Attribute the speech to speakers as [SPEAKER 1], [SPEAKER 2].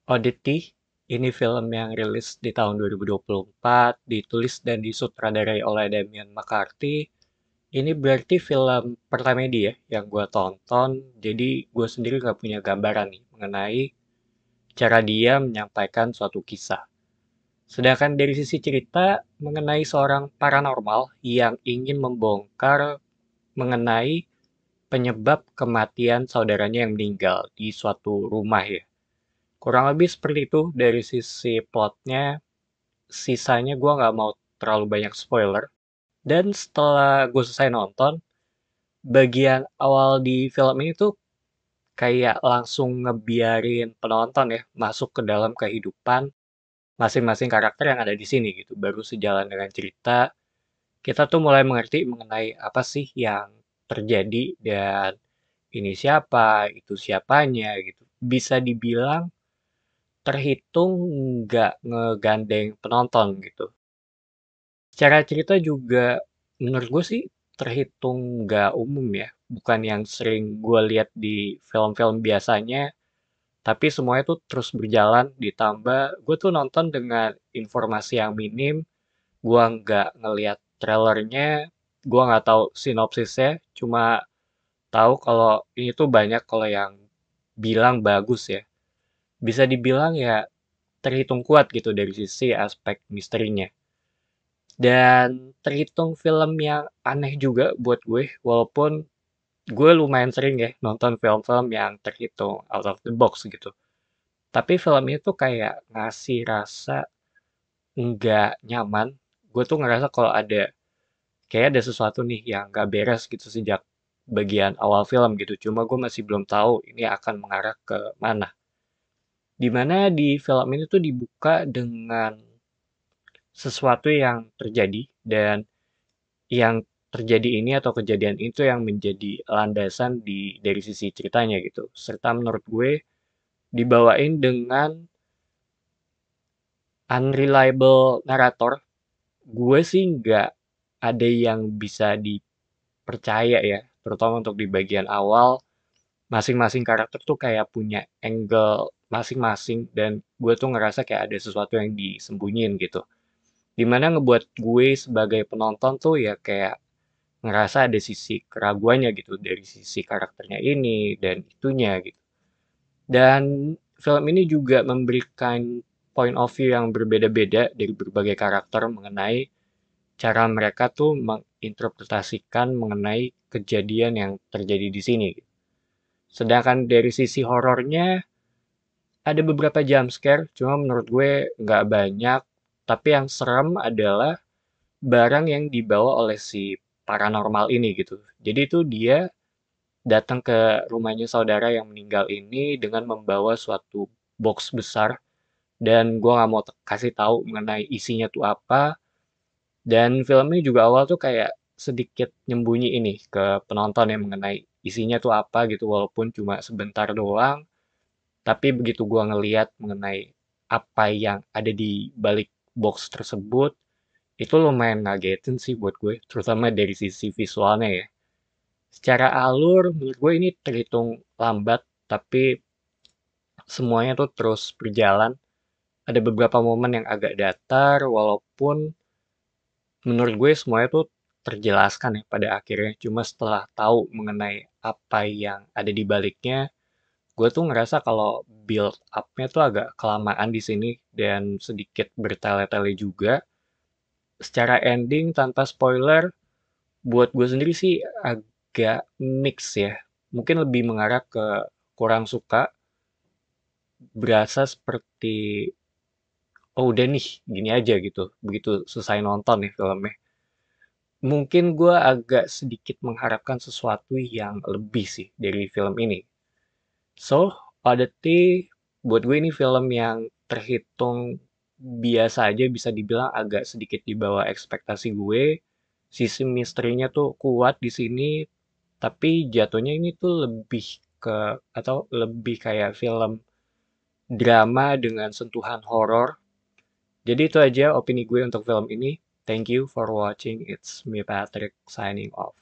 [SPEAKER 1] Oddity, ini film yang rilis di tahun 2024, ditulis dan disutradarai oleh Damian McCarthy. Ini berarti film pertama dia yang gue tonton, jadi gue sendiri gak punya gambaran nih mengenai cara dia menyampaikan suatu kisah. Sedangkan dari sisi cerita mengenai seorang paranormal yang ingin membongkar mengenai penyebab kematian saudaranya yang meninggal di suatu rumah ya. Kurang lebih seperti itu dari sisi plotnya. Sisanya gue nggak mau terlalu banyak spoiler. Dan setelah gue selesai nonton, bagian awal di film ini tuh kayak langsung ngebiarin penonton ya masuk ke dalam kehidupan masing-masing karakter yang ada di sini gitu. Baru sejalan dengan cerita, kita tuh mulai mengerti mengenai apa sih yang terjadi dan ini siapa, itu siapanya gitu. Bisa dibilang terhitung nggak ngegandeng penonton gitu. Secara cerita juga menurut gue sih terhitung nggak umum ya. Bukan yang sering gue lihat di film-film biasanya, tapi semuanya tuh terus berjalan ditambah. Gue tuh nonton dengan informasi yang minim, gue nggak ngelihat trailernya, gue nggak tahu sinopsisnya, cuma tahu kalau ini tuh banyak kalau yang bilang bagus ya. Bisa dibilang ya terhitung kuat gitu dari sisi aspek misterinya. Dan terhitung film yang aneh juga buat gue, walaupun gue lumayan sering ya nonton film-film yang terhitung out of the box gitu. Tapi film ini tuh kayak ngasih rasa nggak nyaman. Gue tuh ngerasa kalau kayak ada sesuatu nih yang nggak beres gitu sejak bagian awal film gitu. Cuma gue masih belum tahu ini akan mengarah ke mana. Dimana di film ini tuh dibuka dengan sesuatu yang terjadi dan yang terjadi ini atau kejadian itu yang menjadi landasan dari sisi ceritanya gitu. Serta menurut gue dibawain dengan unreliable narator. Gue sih nggak ada yang bisa dipercaya ya, terutama untuk di bagian awal. Masing-masing karakter tuh kayak punya angle masing-masing dan gue tuh ngerasa kayak ada sesuatu yang disembunyiin gitu. Dimana ngebuat gue sebagai penonton tuh ya kayak ngerasa ada sisi keraguannya gitu dari sisi karakternya ini dan itunya gitu. Dan film ini juga memberikan point of view yang berbeda-beda dari berbagai karakter mengenai cara mereka tuh menginterpretasikan mengenai kejadian yang terjadi di sini. Sedangkan dari sisi horornya ada beberapa jump scare, cuma menurut gue nggak banyak. Tapi yang serem adalah barang yang dibawa oleh si paranormal ini gitu. Jadi itu dia datang ke rumahnya saudara yang meninggal ini dengan membawa suatu box besar dan gua nggak mau kasih tahu mengenai isinya tuh apa. Dan film ini juga awal tuh kayak sedikit nyembunyi ini ke penonton yang mengenai isinya tuh apa gitu walaupun cuma sebentar doang. Tapi begitu gua ngeliat mengenai apa yang ada di balik box tersebut, itu lumayan ngagetin sih buat gue, terutama dari sisi visualnya ya. Secara alur, menurut gue ini terhitung lambat, tapi semuanya tuh terus berjalan. Ada beberapa momen yang agak datar, walaupun menurut gue semuanya tuh terjelaskan ya pada akhirnya. Cuma setelah tahu mengenai apa yang ada di baliknya, gue tuh ngerasa kalau build up-nya tuh agak kelamaan di sini dan sedikit bertele-tele juga. Secara ending tanpa spoiler, buat gue sendiri sih agak mix ya. Mungkin lebih mengarah ke kurang suka, berasa seperti oh udah nih gini aja gitu. Begitu selesai nonton nih filmnya. Mungkin gue agak sedikit mengharapkan sesuatu yang lebih sih dari film ini. So, Oddity buat gue ini film yang terhitung biasa aja bisa dibilang agak sedikit di bawah ekspektasi gue. Sisi misterinya tuh kuat di sini, tapi jatuhnya ini tuh lebih ke atau lebih kayak film drama dengan sentuhan horor. Jadi itu aja opini gue untuk film ini. Thank you for watching. It's me Patrick signing off.